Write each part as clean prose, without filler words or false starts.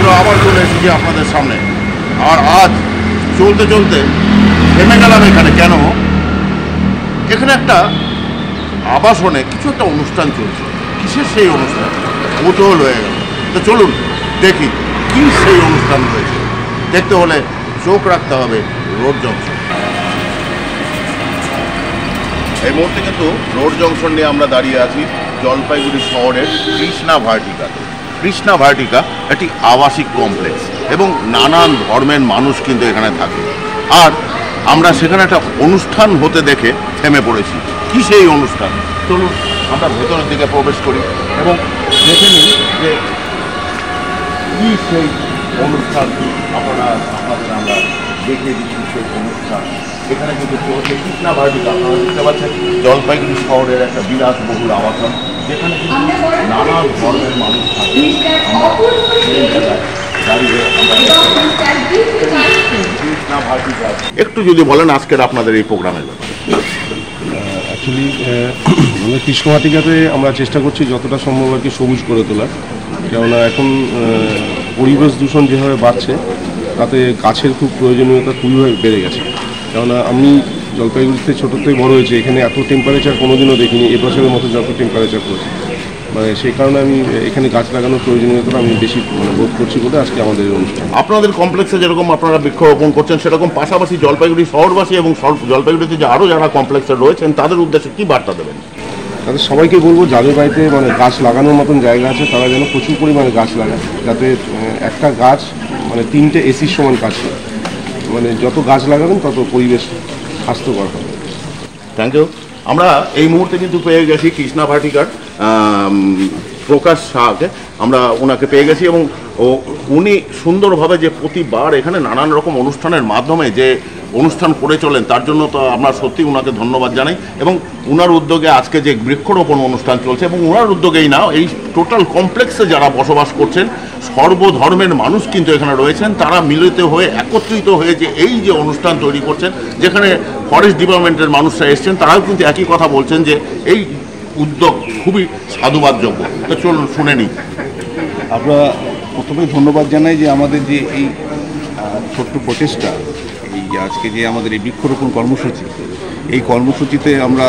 বন্ধুরা আবার চলে এসেছি আপনাদের সামনে। আর আজ চলতে চলতে থেমে গেলাম এখানে। কেন? এখানে একটা আবাসনে কিছু একটা অনুষ্ঠান চলছে। কিসের সেই অনুষ্ঠান? কৌতূহল হয়ে গেল। তো চলুন দেখি কি সেই অনুষ্ঠান রয়েছে। দেখতে হলে চোখ রাখতে হবে রোড জংশন। এই মুহূর্তে কিন্তু রোড জংশন নিয়ে আমরা দাঁড়িয়ে আছি জলপাইগুড়ি শহরের কৃষ্ণা ভার্টিকাতে। কৃষ্ণা ভার্টিকা একটি আবাসিক কমপ্লেক্স এবং নানান ধর্মের মানুষ কিন্তু এখানে থাকে। আর আমরা সেখানে একটা অনুষ্ঠান হতে দেখে থেমে পড়েছি। কি সেই অনুষ্ঠান? চলুন আমরা ভেতরের দিকে প্রবেশ করি এবং দেখে নিই যে কি সেই অনুষ্ঠান। আপনাদের আমরা দেখিয়ে দিচ্ছি সেই অনুষ্ঠান। এখানে কিন্তু চলছে কৃষ্ণা ভার্টিকা। আপনারা দেখতে পাচ্ছেন জলপাইগুড়ি শহরের একটা বিলাসবহুল আবাসন, যেখানে কিন্তু নানান ধর্মের মানুষ থাকে। একটু যদি বলেন আজকের আপনাদের এই প্রোগ্রামের ব্যাপারে। অ্যাকচুয়ালি আমাদের কৃষ্ণ ভার্টিকাতে আমরা চেষ্টা করছি যতটা সম্ভব আর কি সবুজ করে তোলার। কেননা এখন পরিবেশ দূষণ যেভাবে বাড়ছে তাতে গাছের খুব প্রয়োজনীয়তা খুবই বেড়ে গেছে। কেননা আমি জলপাইগুড়িতে ছোটোর থেকে বড় হয়েছে, এখানে এত টেম্পারেচার কোনোদিনও দেখিনি। এবছরের মতো যত টেম্পারেচার পড়ছে, মানে সেই কারণে আমি এখানে গাছ লাগানোর প্রয়োজনীয়তা আমি বেশি বোধ করছি বলে আজকে আমাদের অনুষ্ঠান। আপনাদের কমপ্লেক্সে যেরকম আপনারা বৃক্ষরোপণ করছেন, সেরকম পাশাপাশি জলপাইগুড়ি শহরবাসী এবং জলপাইগুড়িতে যে আরও যারা কমপ্লেক্সে রয়েছেন তাদের উদ্দেশ্যে কী বার্তা দেবেন? তাদের সবাইকে বলবো যাদের বাড়িতে মানে গাছ লাগানোর মতন জায়গা আছে তারা যেন প্রচুর পরিমাণে গাছ লাগায়, যাতে একটা গাছ মানে 3টে এসির সমান কাজ করে। মানে যত গাছ লাগাবেন তত পরিবেশ স্বাস্থ্যকর হবে। Thank you. আমরা এই মুহূর্তে কিন্তু পেয়ে গেছি কৃষ্ণা ভার্টিকার প্রকাশ শাহকে। আমরা ওনাকে পেয়ে গেছি এবং উনি সুন্দরভাবে যে প্রতিবার এখানে নানান রকম অনুষ্ঠানের মাধ্যমে যে অনুষ্ঠান করে চলেন, তার জন্য তো আমরা সত্যি ওনাকে ধন্যবাদ জানাই। এবং ওনার উদ্যোগে আজকে যে বৃক্ষরোপণ অনুষ্ঠান চলছে, এবং ওনার উদ্যোগেই না, এই টোটাল কমপ্লেক্সে যারা বসবাস করছেন সর্বধর্মের মানুষ কিন্তু এখানে রয়েছেন। তারা মিলিত হয়ে একত্রিত হয়ে যে এই যে অনুষ্ঠান তৈরি করছেন, যেখানে ফরেস্ট ডিপার্টমেন্টের মানুষরা এসছেন, তারাও কিন্তু একই কথা বলছেন যে এই উদ্যোগ খুবই সাধুবাদযোগ্য। তো চলুন শুনে নিই। আমরা প্রথমেই ধন্যবাদ জানাই যে আমাদের যে এই ছোট্ট প্রচেষ্টা, এই আজকে যে আমাদের এই বৃক্ষরোপণ কর্মসূচি, এই কর্মসূচিতে আমরা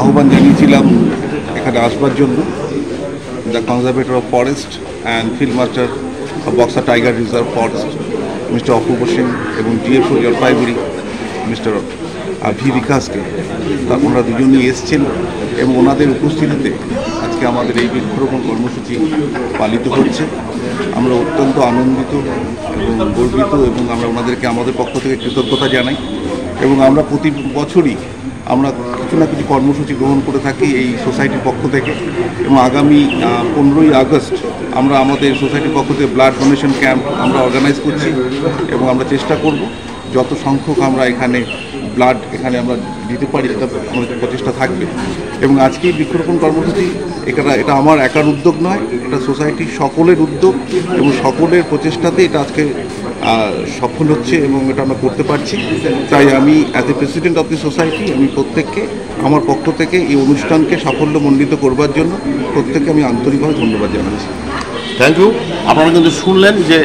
আহ্বান জানিয়েছিলাম এখানে আসবার জন্য the conservator of forest and field master of Buxa tiger reserve forest mister Apurba Singh এবং ডিএফও জলপাইগুড়ি মিস্টার ভি বিকাশকে। তা ওনারা দুজনেই এসছেন এবং ওনাদের উপস্থিতিতে আজকে আমাদের এই বৃক্ষরোপণ কর্মসূচি পালিত হচ্ছে। আমরা অত্যন্ত আনন্দিত এবং গর্বিত এবং আমরা ওনাদেরকে আমাদের পক্ষ থেকে কৃতজ্ঞতা জানাই। এবং আমরা প্রতি বছরই আমরা কিছু না কিছু কর্মসূচি গ্রহণ করে থাকি এই সোসাইটির পক্ষ থেকে। এবং আগামী 15ই আগস্ট আমরা আমাদের সোসাইটির পক্ষ থেকে ব্লাড ডোনেশন ক্যাম্প আমরা অর্গানাইজ করছি এবং আমরা চেষ্টা করব যত সংখ্যক আমরা এখানে ব্লাড এখানে আমরা দিতে পারি সেটা আমাদের প্রচেষ্টা থাকবে। এবং আজকে এই বৃক্ষরোপণ কর্মসূচি এটা আমার একার উদ্যোগ নয়, এটা সোসাইটির সকলের উদ্যোগ এবং সকলের প্রচেষ্টাতে এটা আজকে সফল হচ্ছে এবং এটা আমরা করতে পারছি। তাই আমি as a president of the society আমি প্রত্যেককে আমার পক্ষ থেকে এই অনুষ্ঠানকে সাফল্যমণ্ডিত করবার জন্য প্রত্যেককে আমি আন্তরিকভাবে ধন্যবাদ জানাচ্ছি। Thank you. আপনারা কিন্তু শুনলেন যে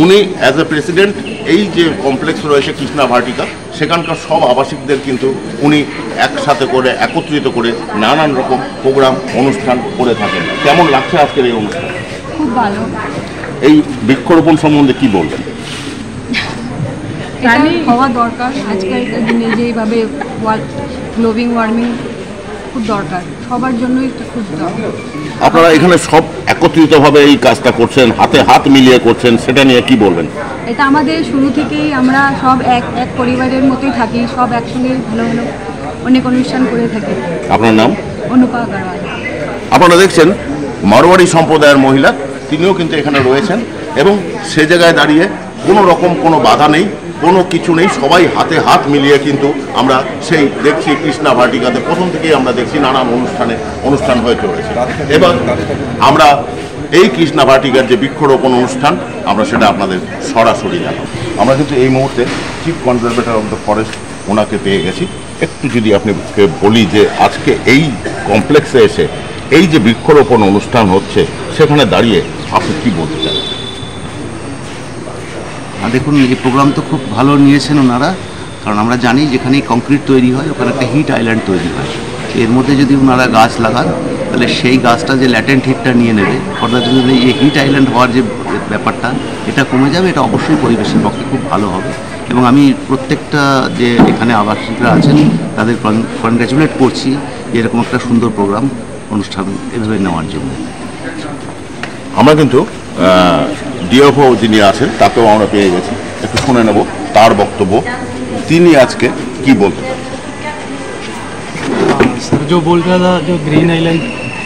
উনি অ্যাজ এ প্রেসিডেন্ট এই যে কমপ্লেক্স রয়েছে কৃষ্ণা ভার্টিকা, সেখানকার সব আবাসিকদের কিন্তু উনি একসাথে করে একত্রিত করে নানান রকম প্রোগ্রাম অনুষ্ঠান করে থাকেন। কেমন লাগছে আজকের এই অনুষ্ঠান? খুব ভালো। এই বৃক্ষরোপণ সম্বন্ধে কি বলবেন? হওয়া দরকার আজকালকার দিনে, যেভাবে গ্লোবাল ওয়ার্মিং খুব দরকার, সবার জন্যই এটা খুব দরকার। আপনারা এখানে সব একত্রিতভাবে এই কাজটা করছেন, হাতে হাত মিলিয়ে করছেন, সেটা নিয়ে কি বলবেন? এটা আমাদের শুরু থেকেই আমরা সব এক পরিবারের মতোই থাকি, সব একসঙ্গে ভালো ভালো অনেক অনুষ্ঠান করে থাকি। আপনার নাম? অনুপা আগরওয়াল। আপনারা দেখছেন মারোয়াড়ি সম্প্রদায়ের মহিলা, তিনিও কিন্তু এখানে রয়েছেন এবং সে জায়গায় দাঁড়িয়ে কোনো রকম কোনো বাধা নেই, কোনো কিছু নেই, সবাই হাতে হাত মিলিয়ে কিন্তু আমরা সেই দেখছি কৃষ্ণা ভার্টিকাতে প্রথম থেকেই আমরা দেখছি নানান অনুষ্ঠান হয়ে চলেছে। এবার আমরা এই কৃষ্ণা ভার্টিকার যে বৃক্ষরোপণ অনুষ্ঠান আমরা সেটা আপনাদের সরাসরি জানাবো। আমরা কিন্তু এই মুহূর্তে chief conservator of the forest ওনাকে পেয়ে গেছি। একটু যদি আপনি বলি যে আজকে এই কমপ্লেক্সে এসে এই যে বৃক্ষরোপণ অনুষ্ঠান হচ্ছে সেখানে দাঁড়িয়ে আপনি কি বলতে চান? আর দেখুন এই প্রোগ্রাম তো খুব ভালো নিয়েছেন ওনারা, কারণ আমরা জানি যেখানে কংক্রিট তৈরি হয় ওখানে একটা হিট আইল্যান্ড তৈরি হয়। এর মধ্যে যদি ওনারা গাছ লাগান তাহলে সেই গাছটা যে ল্যাটেন্ট হিটটা নিয়ে নেবে, অর্থাৎ এই হিট আইল্যান্ড হওয়ার যে ব্যাপারটা এটা কমে যাবে, এটা অবশ্যই পরিবেশের পক্ষে খুব ভালো হবে। এবং আমি প্রত্যেকটা যে এখানে আবাসিকরা আছেন তাদের কনগ্র্যাচুলেট করছি এরকম একটা সুন্দর প্রোগ্রাম অনুষ্ঠান এভাবে নেওয়ার জন্য। আমরা কিন্তু ডিএফও যিনি আছেন তাকেও আমরা পেয়ে গেছি, একটু শুনে নেব তার বক্তব্য, তিনি আজকে কি বলতে চান। सर जो बोल रहा था जो ग्रीन आइलैंड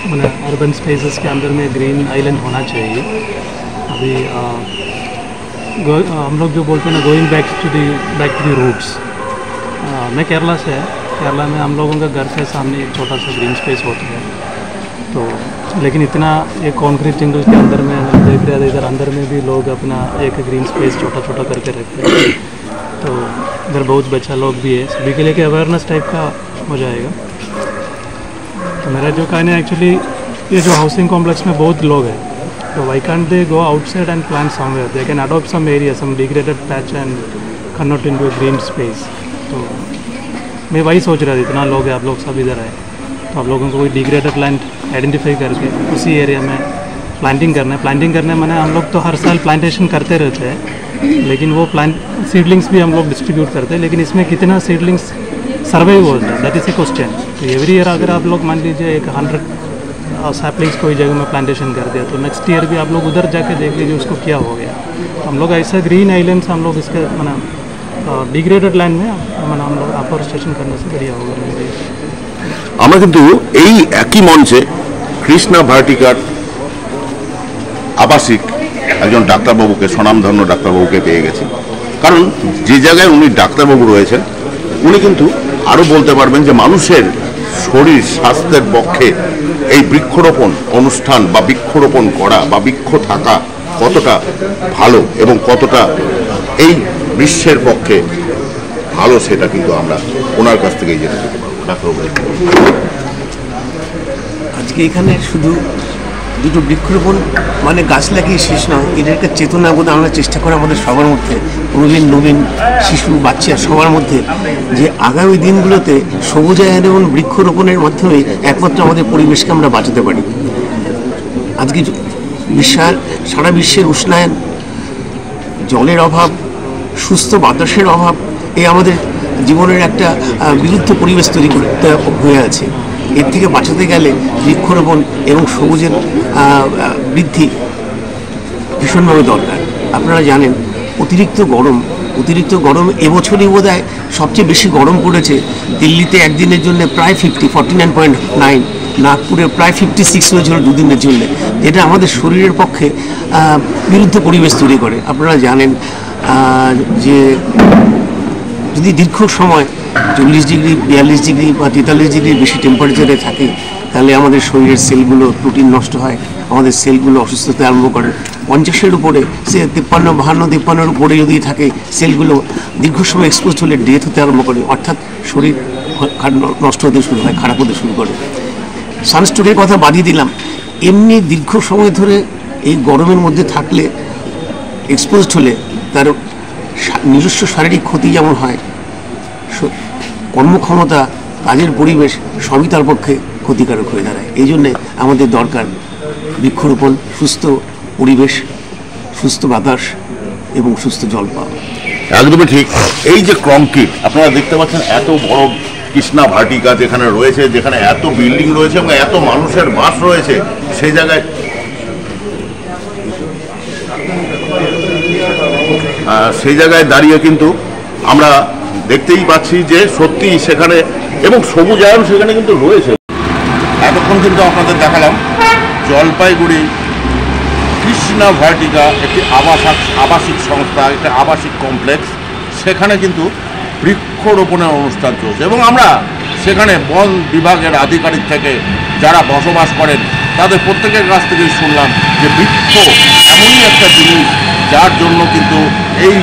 मैंने अर्बन स्पेसेस के अंदर में ग्रीन आइलैंड होना चाहिए। अभी हम लोग जो बोलते हैं ना going back to the roots. मैं केरला से है, केरला में हम लोगों का घर के सामने एक छोटा सा ग्रीन स्पेस होता है, तो लेकिन इतना एक कॉन्क्रीट जंगल के अंदर में देख रहे थे, इधर अंदर में भी लोग अपना एक ग्रीन स्पेस छोटा छोटा करके रखते हैं, तो इधर बहुत बच्चा लोग भी है, सभी के लिए कि अवेयरनेस टाइप का हो जाएगा। तो मेरा जो कहना है एक्चुअली ये जो हाउसिंग कॉम्प्लेक्स में बहुत लोग हैं, तो why can't they go outside and plant somewhere, they can adopt some area, some degraded patch and convert into a green space. तो मैं वही सोच रहा था, इतना लोग हैं, आप लोग सब इधर आए, तो आप लोगों को कोई डिग्रेडेड प्लांट आइडेंटिफाई करके उसी एरिया में प्लांटिंग करना है। प्लांटिंग करने माने हम लोग तो हर साल प्लांटेशन करते रहते हैं, लेकिन वो प्लांट सीडलिंग्स भी हम लोग डिस्ट्रीब्यूट करते हैं, लेकिन इसमें कितना सीडलिंग्स सर्वाइव होता है, दैट इज़ ए क्वेश्चन। तो एवरी ईयर अगर आप लोग मान लीजिए 100 सैपलिंग्स कोई जगह में प्लांटेशन कर दिया, तो नेक्स्ट ईयर भी आप लोग उधर जाके देख लीजिए उसको क्या हो गया। हम लोग ऐसा ग्रीन आइलैंड्स हम लोग इसके माना डिग्रेडेड लैंड में माना हम लोग अफॉरेस्टेशन करने से बढ़िया होगा। আমরা কিন্তু এই একই মঞ্চে কৃষ্ণা ভার্টিকার আবাসিক একজন ডাক্তারবাবুকে, স্বনামধন্য ডাক্তারবাবুকে পেয়ে গেছি। কারণ যে জায়গায় উনি ডাক্তারবাবু রয়েছেন উনি কিন্তু আরও বলতে পারবেন যে মানুষের শরীর স্বাস্থ্যের পক্ষে এই বৃক্ষরোপণ অনুষ্ঠান বা বৃক্ষরোপণ করা বা বৃক্ষ থাকা কতটা ভালো এবং কতটা এই বিশ্বের পক্ষে ভালো, সেটা কিন্তু আমরা ওনার কাছ থেকেই জেনে নিতে পারবো। ডাক্তারবাবু, আজকে এখানে শুধু দুটো বৃক্ষরোপণ মানে গাছ লাগিয়ে শেষ নয়, এটার একটা চেতনাবোধ আমরা চেষ্টা করি আমাদের সবার মধ্যে, প্রবীণ নবীন শিশু বাচ্চা সবার মধ্যে, যে আগামী দিনগুলোতে সবুজায়ন এবং বৃক্ষরোপণের মাধ্যমে একমাত্র আমাদের পরিবেশকে আমরা বাঁচাতে পারি। আজকে সারা বিশ্বের উষ্ণায়ন, জলের অভাব, সুস্থ বাতাসের অভাব, এই আমাদের জীবনের একটা বিরুদ্ধ পরিবেশ তৈরি করতে হয়ে আছে। এর থেকে বাঁচাতে গেলে বৃক্ষরোপণ এবং সবুজের বৃদ্ধি ভীষণভাবে দরকার। আপনারা জানেন অতিরিক্ত গরম এবছরই বোধহয় সবচেয়ে বেশি গরম পড়েছে। দিল্লিতে একদিনের জন্য প্রায় 49.9, নাগপুরে প্রায় 56 হয়েছিল দুদিনের জন্য, যেটা আমাদের শরীরের পক্ষে বিরুদ্ধ পরিবেশ তৈরি করে। আপনারা জানেন যে যদি দীর্ঘ সময় 40 ডিগ্রি, 42 ডিগ্রি বা 43 ডিগ্রির বেশি টেম্পারেচারে থাকে, তাহলে আমাদের শরীরের সেলগুলো প্রোটিন নষ্ট হয়, আমাদের সেলগুলো অসুস্থতা আরম্ভ করে। 50-এর উপরে, সে 53-52-53-এর উপরে যদি থাকে, সেলগুলো দীর্ঘ সময় এক্সপোজ হলে ডেথ হতে আরম্ভ করে, অর্থাৎ শরীর নষ্ট হতে শুরু হয়, খারাপ হতে শুরু করে। সানস্ট্রোকের কথা বাদিয়ে দিলাম, এমনি দীর্ঘ সময় ধরে এই গরমের মধ্যে থাকলে, এক্সপোজড হলে তার নিজস্ব শারীরিক ক্ষতি যেমন হয়, কর্মক্ষমতা, কাজের পরিবেশ সবই তার পক্ষে ক্ষতিকারক হয়ে দাঁড়ায়। এই জন্যে আমাদের দরকার বৃক্ষরোপণ, সুস্থ পরিবেশ, সুস্থ বাতাস এবং সুস্থ জল পাওয়া। একদমই ঠিক। এই যে কংক্রিট আপনারা দেখতে পাচ্ছেন, এত বড় কৃষ্ণা ভার্টিকা যেখানে রয়েছে, যেখানে এত বিল্ডিং রয়েছে এবং এত মানুষের বাস রয়েছে, সেই জায়গায় দাঁড়িয়ে কিন্তু আমরা দেখতেই পাচ্ছি যে সত্যি সেখানে এবং সবুজায়ন সেখানে কিন্তু রয়েছে। এতক্ষণ কিন্তু আপনাদের দেখালাম জলপাইগুড়ি কৃষ্ণা ভার্টিকা একটি আবাসিক সংস্থা, একটা আবাসিক কমপ্লেক্স, সেখানে কিন্তু বৃক্ষরোপণের অনুষ্ঠান চলছে এবং আমরা সেখানে বন বিভাগের আধিকারিক থেকে যারা বসবাস করেন তাদের প্রত্যেকের কাছ থেকেই শুনলাম যে বৃক্ষ এমনই একটা জিনিস যার জন্য কিন্তু এই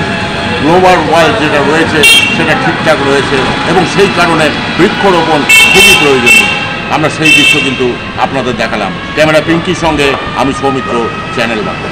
গ্লোবাল ওয়ার্ল্ড যেটা রয়েছে সেটা ঠিকঠাক রয়েছে এবং সেই কারণে বৃক্ষরোপণ খুবই প্রয়োজনীয়। আমরা সেই দৃশ্য কিন্তু আপনাদের দেখালাম। ক্যামেরা পিঙ্কির সঙ্গে আমি সৌমিত্র, চ্যানেল বাংলা।